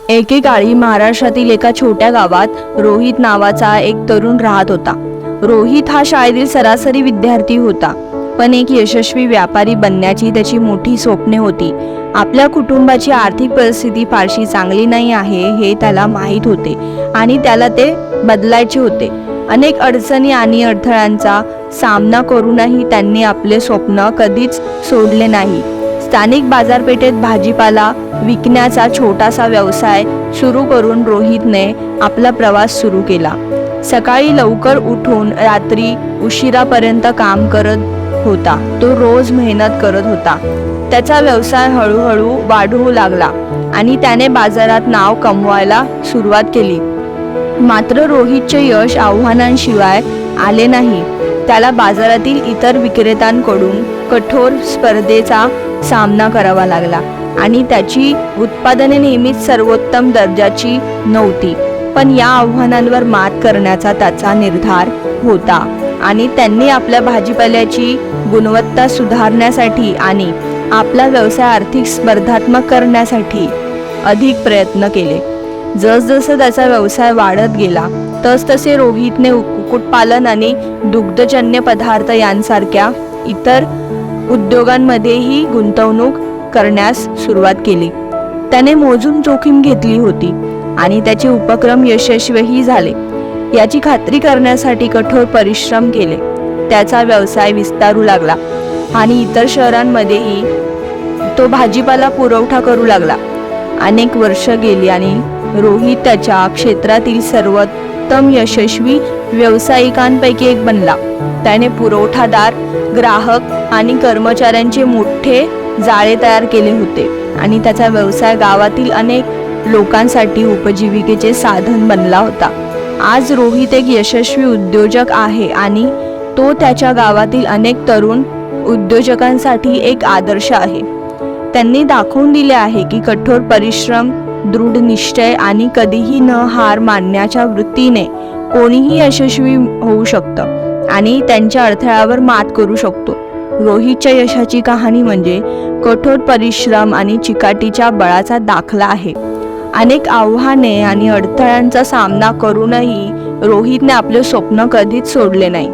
एकेकाळी महाराष्ट्रातील एका छोट्या गावात रोहित नावाचा एक तरुण राहत होता. रोहित हा शाळेतील सरासरी विद्यार्थी होता, पण एक यशस्वी व्यापारी बनण्याची त्याची मोठी स्वप्ने होती. आपल्या कुटुंबाची आर्थिक परिस्थिती फारशी चांगली नाही आहे हे त्याला माहीत होते आणि त्याला ते बदलायचे होते. अनेक अडचणी आणि अडथळ्यांचा सामना करूनही त्यांनी आपले स्वप्न कधीच सोडले नाही. स्थानिक बाजारपेठेत भाजीपाला विकण्याचा छोटासा व्यवसाय सुरू करून रोहितने आपला प्रवास सुरू केला. सकाळी लवकर उठून रात्री उशिरापर्यंत काम करत होता. तो रोज मेहनत करत होता. त्याचा व्यवसाय हळूहळू वाढू लागला आणि त्याने बाजारात नाव कमवायला सुरुवात केली. मात्र रोहितचे यश आव्हानांशिवाय आले नाही. त्याला बाजारातील इतर विक्रेत्यांकडून कठोर स्पर्धेचा सामना करावा लागला आणि त्याची उत्पादने नेहमीच सर्वोत्तम दर्जाची नव्हती. पण या आव्हानांवर मात करण्याचा त्याचा निर्धार होता आणि त्यांनी आपल्या भाजीपाल्याची गुणवत्ता सुधारण्यासाठी आणि आपला व्यवसाय आर्थिक स्पर्धात्मक करण्यासाठी अधिक प्रयत्न केले. जसजसं त्याचा व्यवसाय वाढत गेला तसतसे रोहितने कुक्कुटपालन आणि दुग्धजन्य पदार्थ यांसारख्या इतर उद्योगांमध्येही गुंतवणूक करण्यास सुरुवात केली. त्याने मोजून जोखीम घेतली होती आणि त्याचे उपक्रम यशस्वीही झाले. याची खात्री करण्यासाठी कठोर परिश्रम केले. त्याचा व्यवसाय विस्तारू लागला आणि इतर शहरांमध्येही तो भाजीपाला पुरवठा करू लागला. अनेक वर्ष गेली आणि रोहित त्याच्या क्षेत्रातील सर्वोत्तम यशस्वी व्यावसायिकांपैकी एक बनला. त्याने पुरवठादार, ग्राहक आणि कर्मचाऱ्यांचे मोठे जाळे तयार केले होते आणि त्याचा व्यवसाय गावातील अनेक लोकांसाठी उपजीविकेचे साधन बनला होता. आज रोहित एक यशस्वी उद्योजक आहे आणि तो त्याच्या गावातील अनेक तरुण उद्योजकांसाठी एक आदर्श आहे. त्यांनी दाखवून दिले आहे की कठोर परिश्रम, दृढ निश्चय आणि कधीही न हार मानण्याच्या वृत्तीने कोणीही यशस्वी होऊ शकतं आणि त्यांच्या अडथळ्यावर मात करू शकतो. रोहितच्या यशाची कहाणी म्हणजे कठोर परिश्रम आणि चिकाटीच्या बळाचा दाखला आहे. अनेक आव्हाने आणि अडथळ्यांचा सामना करूनही रोहितने आपले स्वप्न कधीच सोडले नाही.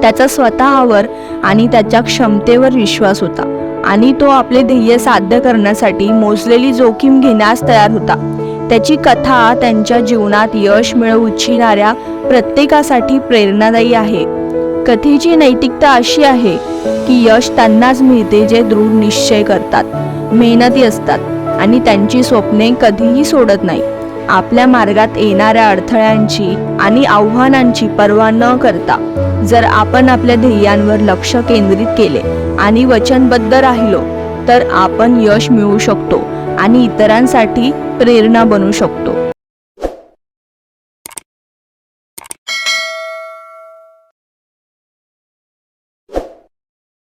त्याचा स्वतःवर आणि त्याच्या क्षमतेवर विश्वास होता आणि तो आपले ध्येय साध्य करण्यासाठी मोजलेली जोखीम घेण्यास तयार होता. त्याची कथा त्यांच्या जीवनात यश मिळवू इच्छिणाऱ्या प्रत्येकासाठी प्रेरणादायी आहे. कथेची नैतिकता अशी आहे की यश त्यांनाच मिळते जे दृढ निश्चय करतात, मेहनती असतात आणि त्यांची स्वप्ने कधीही सोडत नाही. आपल्या मार्गात येणाऱ्या अडथळ्यांची आणि आव्हानांची पर्वा न करता जर आपण आपल्या ध्येयांवर लक्ष केंद्रित केले आणि वचनबद्ध राहिलो तर आपण यश मिळवू शकतो आणि इतरांसाठी प्रेरणा बनू शकतो.